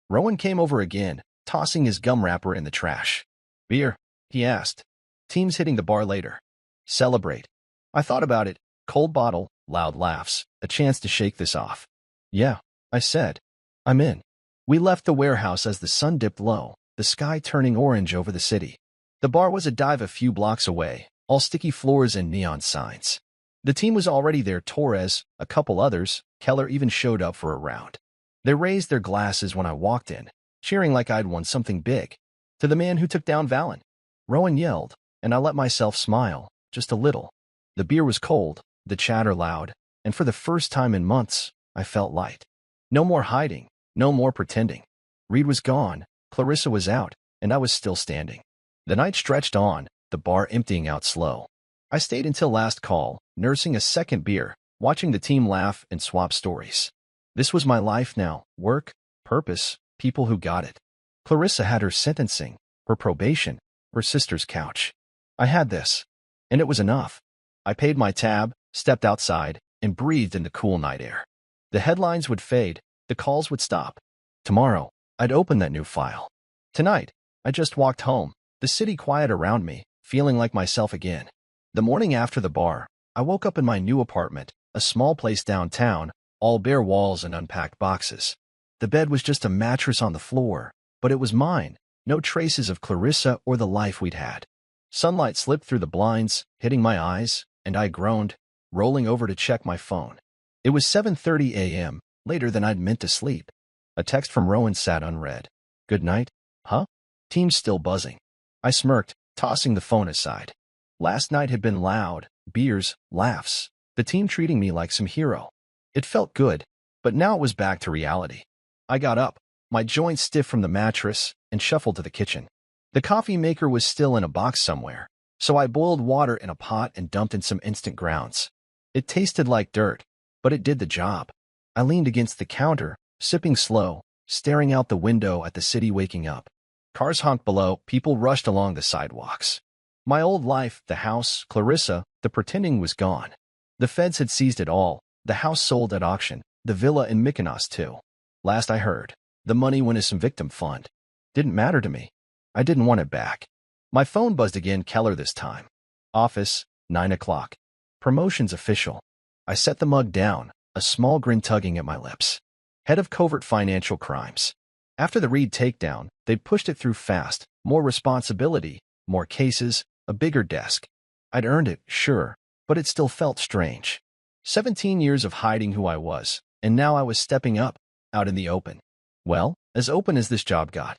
Rowan came over again, tossing his gum wrapper in the trash. "Beer?" he asked. "Team's hitting the bar later. Celebrate." I thought about it. Cold bottle, loud laughs, a chance to shake this off. "Yeah," I said. "I'm in." We left the warehouse as the sun dipped low, the sky turning orange over the city. The bar was a dive a few blocks away, all sticky floors and neon signs. The team was already there. Torres, a couple others, Keller even showed up for a round. They raised their glasses when I walked in, cheering like I'd won something big. "To the man who took down Valen," Rowan yelled, and I let myself smile, just a little. The beer was cold, the chatter loud, and for the first time in months, I felt light. No more hiding, no more pretending. Reed was gone, Clarissa was out, and I was still standing. The night stretched on, the bar emptying out slow. I stayed until last call, nursing a second beer, watching the team laugh and swap stories. This was my life now, work, purpose, people who got it. Clarissa had her sentencing, her probation, her sister's couch. I had this, and it was enough. I paid my tab, stepped outside, and breathed in the cool night air. The headlines would fade, the calls would stop. Tomorrow, I'd open that new file. Tonight, I just walked home, the city quiet around me, feeling like myself again. The morning after the bar, I woke up in my new apartment, a small place downtown, all bare walls and unpacked boxes. The bed was just a mattress on the floor, but it was mine, no traces of Clarissa or the life we'd had. Sunlight slipped through the blinds, hitting my eyes, and I groaned, rolling over to check my phone. It was 7:30 a.m., later than I'd meant to sleep. A text from Rowan sat unread. "Good night? Huh?" Team's still buzzing. I smirked, tossing the phone aside. Last night had been loud, beers, laughs, the team treating me like some hero. It felt good, but now it was back to reality. I got up, my joints stiff from the mattress, and shuffled to the kitchen. The coffee maker was still in a box somewhere, so I boiled water in a pot and dumped in some instant grounds. It tasted like dirt, but it did the job. I leaned against the counter, sipping slow, staring out the window at the city waking up. Cars honked below, people rushed along the sidewalks. My old life, the house, Clarissa, the pretending was gone. The feds had seized it all, The house sold at auction, the villa in Mykonos too. Last I heard, the money went as some victim fund. Didn't matter to me. I didn't want it back. My phone buzzed again, Keller this time. Office, 9 o'clock. Promotions official. I set the mug down, a small grin tugging at my lips. Head of Covert Financial Crimes. After the Reed takedown, they'd pushed it through fast. More responsibility, more cases, a bigger desk. I'd earned it, sure, but it still felt strange. 17 years of hiding who I was, and now I was stepping up, out in the open. Well, as open as this job got.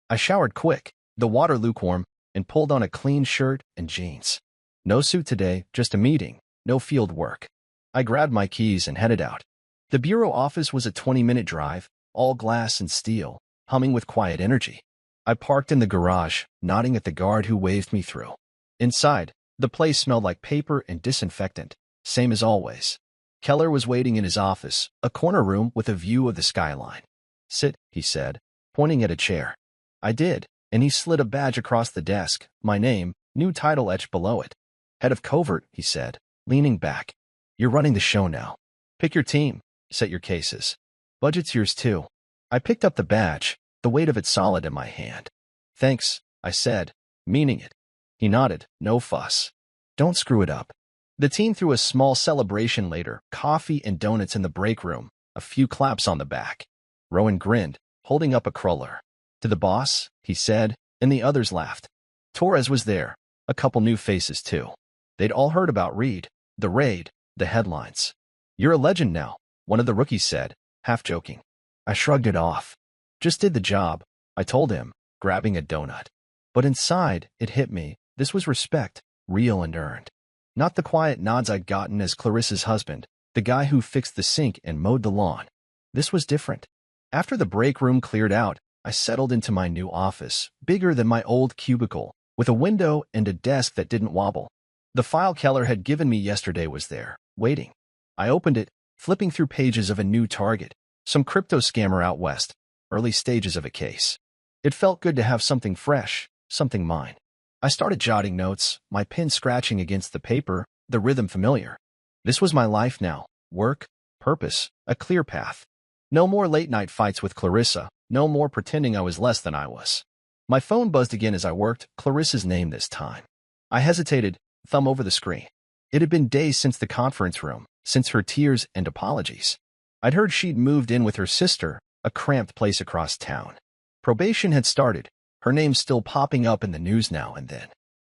I showered quick, the water lukewarm, and pulled on a clean shirt and jeans. No suit today, just a meeting, no field work. I grabbed my keys and headed out. The bureau office was a 20-minute drive, all glass and steel, humming with quiet energy. I parked in the garage, nodding at the guard who waved me through. Inside, the place smelled like paper and disinfectant, same as always. Keller was waiting in his office, a corner room with a view of the skyline. Sit, he said, pointing at a chair. I did, and he slid a badge across the desk, my name, new title etched below it. Head of Covert, he said, leaning back. You're running the show now. Pick your team, set your cases. Budget's yours too. I picked up the badge, the weight of it solid in my hand. Thanks, I said, meaning it. He nodded, no fuss. Don't screw it up. The team threw a small celebration later, coffee and donuts in the break room, a few claps on the back. Rowan grinned, holding up a cruller. To the boss, he said, and the others laughed. Torres was there, a couple new faces too. They'd all heard about Reed, the raid, the headlines. You're a legend now, one of the rookies said, half joking. I shrugged it off. Just did the job, I told him, grabbing a donut. But inside, it hit me, this was respect, real and earned. Not the quiet nods I'd gotten as Clarissa's husband, the guy who fixed the sink and mowed the lawn. This was different. After the break room cleared out, I settled into my new office, bigger than my old cubicle, with a window and a desk that didn't wobble. The file Keller had given me yesterday was there, waiting. I opened it, flipping through pages of a new target, some crypto scammer out west, early stages of a case. It felt good to have something fresh, something mine. I started jotting notes, my pen scratching against the paper, the rhythm familiar. This was my life now, work, purpose, a clear path. No more late-night fights with Clarissa, no more pretending I was less than I was. My phone buzzed again as I worked, Clarissa's name this time. I hesitated, thumb over the screen. It had been days since the conference room, since her tears and apologies. I'd heard she'd moved in with her sister, a cramped place across town. Probation had started, her name still popping up in the news now and then.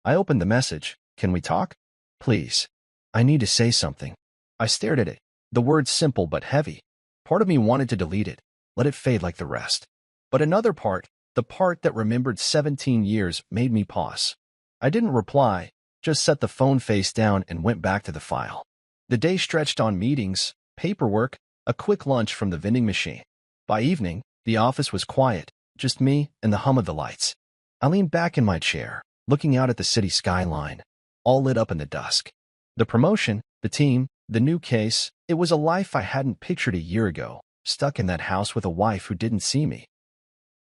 I opened the message. Can we talk? Please. I need to say something. I stared at it, the words simple but heavy. Part of me wanted to delete it, let it fade like the rest. But another part, the part that remembered 17 years, made me pause. I didn't reply, just set the phone face down and went back to the file. The day stretched on meetings, paperwork, a quick lunch from the vending machine. By evening, the office was quiet, just me and the hum of the lights. I leaned back in my chair, looking out at the city skyline, all lit up in the dusk. The promotion, the team, the new case, it was a life I hadn't pictured a year ago, stuck in that house with a wife who didn't see me.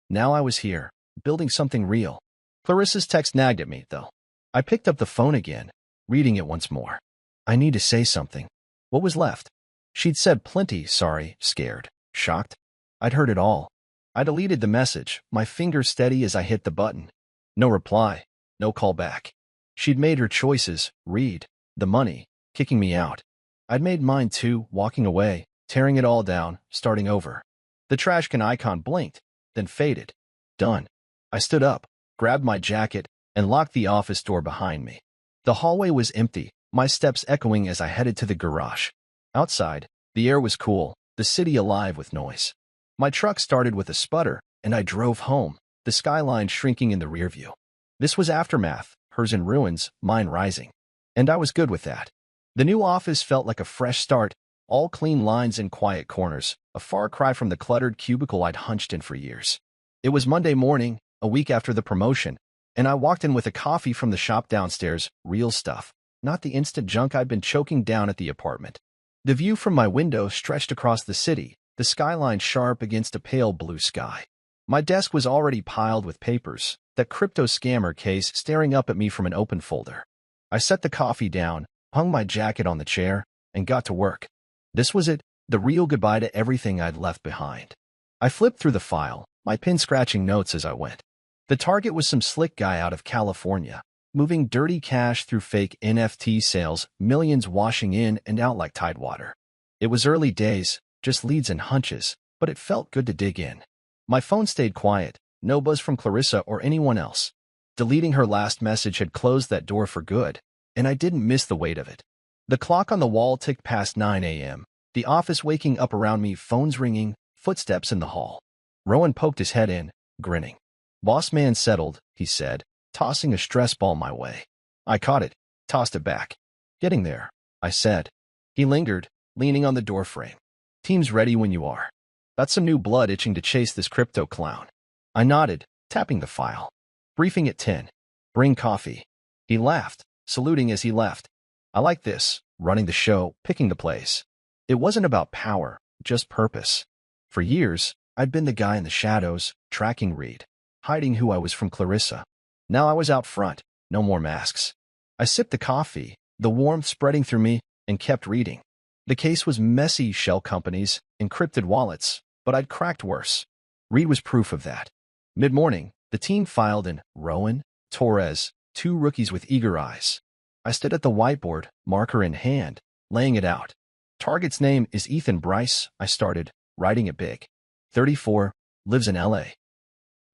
Now I was here, building something real. Clarissa's text nagged at me, though. I picked up the phone again, reading it once more. I need to say something. What was left? She'd said plenty, sorry, scared, shocked. I'd heard it all. I deleted the message, my finger steady as I hit the button. No reply, no call back. She'd made her choices, Reed, the money, kicking me out. I'd made mine too, walking away, tearing it all down, starting over. The trash can icon blinked, then faded. Done. I stood up, grabbed my jacket, and locked the office door behind me. The hallway was empty, my steps echoing as I headed to the garage. Outside, the air was cool, the city alive with noise. My truck started with a sputter, and I drove home, the skyline shrinking in the rearview. This was aftermath, hers in ruins, mine rising. And I was good with that. The new office felt like a fresh start, all clean lines and quiet corners, a far cry from the cluttered cubicle I'd hunched in for years. It was Monday morning, a week after the promotion, and I walked in with a coffee from the shop downstairs, real stuff, not the instant junk I'd been choking down at the apartment. The view from my window stretched across the city, the skyline sharp against a pale blue sky. My desk was already piled with papers, that crypto scammer case staring up at me from an open folder. I set the coffee down, hung my jacket on the chair, and got to work. This was it, the real goodbye to everything I'd left behind. I flipped through the file, my pen scratching notes as I went. The target was some slick guy out of California, moving dirty cash through fake NFT sales, millions washing in and out like tidewater. It was early days, just leads and hunches, but it felt good to dig in. My phone stayed quiet, no buzz from Clarissa or anyone else. Deleting her last message had closed that door for good, and I didn't miss the weight of it. The clock on the wall ticked past 9 a.m., the office waking up around me, phones ringing, footsteps in the hall. Rowan poked his head in, grinning. "Boss man settled," he said, tossing a stress ball my way. I caught it, tossed it back. "Getting there," I said. He lingered, leaning on the doorframe. "Team's ready when you are. That's some new blood itching to chase this crypto clown." I nodded, tapping the file. "Briefing at 10. Bring coffee." He laughed, saluting as he left. I like this, running the show, picking the plays. It wasn't about power, just purpose. For years, I'd been the guy in the shadows, tracking Reed, hiding who I was from Clarissa. Now I was out front, no more masks. I sipped the coffee, the warmth spreading through me, and kept reading. The case was messy: shell companies, encrypted wallets, but I'd cracked worse. Reed was proof of that. Mid-morning, the team filed in Rowan, Torres, two rookies with eager eyes. I stood at the whiteboard, marker in hand, laying it out. "Target's name is Ethan Bryce," I started, writing it big. 34, lives in LA.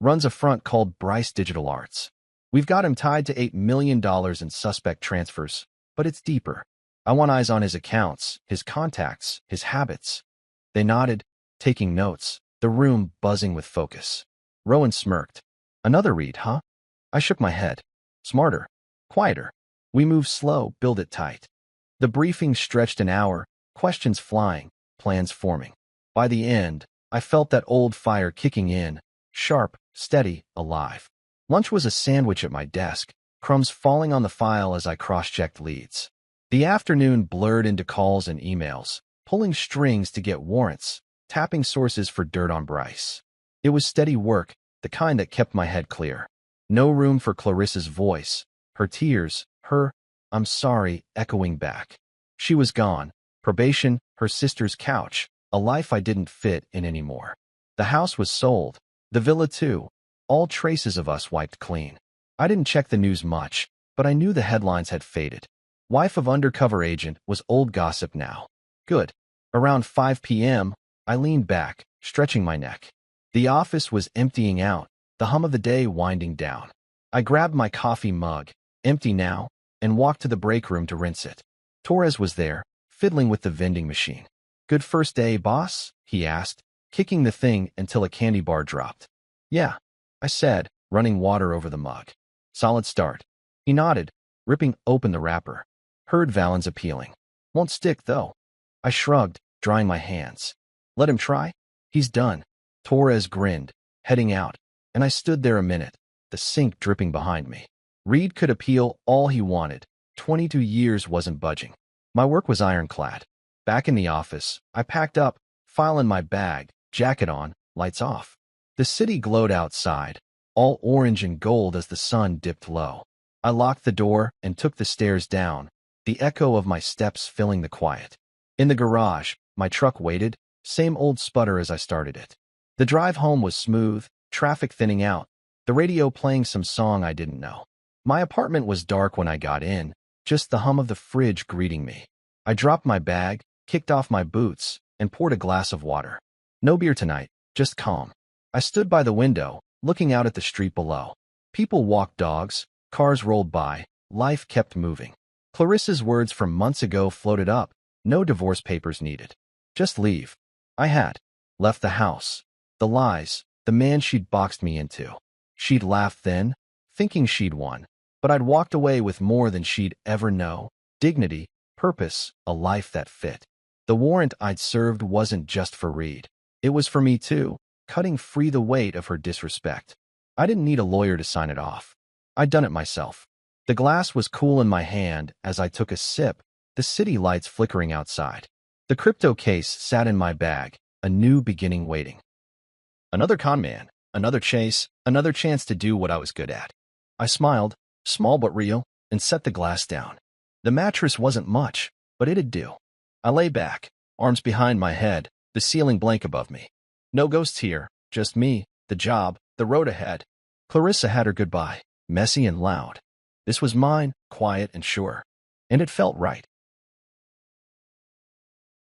Runs a front called Bryce Digital Arts. We've got him tied to $8 million in suspect transfers, but it's deeper. I want eyes on his accounts, his contacts, his habits. They nodded, taking notes, the room buzzing with focus. Rowan smirked. "Another read, huh?" I shook my head. "Smarter. Quieter. We move slow, build it tight." The briefing stretched an hour, questions flying, plans forming. By the end, I felt that old fire kicking in, sharp, steady, alive. Lunch was a sandwich at my desk, crumbs falling on the file as I cross-checked leads. The afternoon blurred into calls and emails, pulling strings to get warrants, tapping sources for dirt on Bryce. It was steady work, the kind that kept my head clear. No room for Clarissa's voice, her tears, her "I'm sorry" echoing back. She was gone, probation, her sister's couch, a life I didn't fit in anymore. The house was sold, the villa too, all traces of us wiped clean. I didn't check the news much, but I knew the headlines had faded. Wife of undercover agent was old gossip now. Good. Around 5 p.m., I leaned back, stretching my neck. The office was emptying out, the hum of the day winding down. I grabbed my coffee mug, empty now, and walked to the break room to rinse it. Torres was there, fiddling with the vending machine. "Good first day, boss?" he asked, kicking the thing until a candy bar dropped. "Yeah," I said, running water over the mug. "Solid start." He nodded, ripping open the wrapper. Heard Valen's appealing. "Won't stick, though." I shrugged, drying my hands. "Let him try?" "He's done." Torres grinned, heading out, and I stood there a minute, the sink dripping behind me. Reed could appeal all he wanted. 22 years wasn't budging. My work was ironclad. Back in the office, I packed up, file in my bag, jacket on, lights off. The city glowed outside, all orange and gold as the sun dipped low. I locked the door and took the stairs down, the echo of my steps filling the quiet. In the garage, my truck waited, same old sputter as I started it. The drive home was smooth, traffic thinning out, the radio playing some song I didn't know. My apartment was dark when I got in, just the hum of the fridge greeting me. I dropped my bag, kicked off my boots, and poured a glass of water. No beer tonight, just calm. I stood by the window, looking out at the street below. People walked dogs, cars rolled by, life kept moving. Clarissa's words from months ago floated up, no divorce papers needed. Just leave. I had. Left the house. The lies, the man she'd boxed me into. She'd laughed then, thinking she'd won. But I'd walked away with more than she'd ever know. Dignity, purpose, a life that fit. The warrant I'd served wasn't just for Reed. It was for me too, cutting free the weight of her disrespect. I didn't need a lawyer to sign it off. I'd done it myself. The glass was cool in my hand as I took a sip, the city lights flickering outside. The crypto case sat in my bag, a new beginning waiting. Another con man, another chase, another chance to do what I was good at. I smiled, small but real, and set the glass down. The mattress wasn't much, but it'd do. I lay back, arms behind my head, the ceiling blank above me. No ghosts here, just me, the job, the road ahead. Clarissa had her goodbye, messy and loud. This was mine, quiet and sure. And it felt right.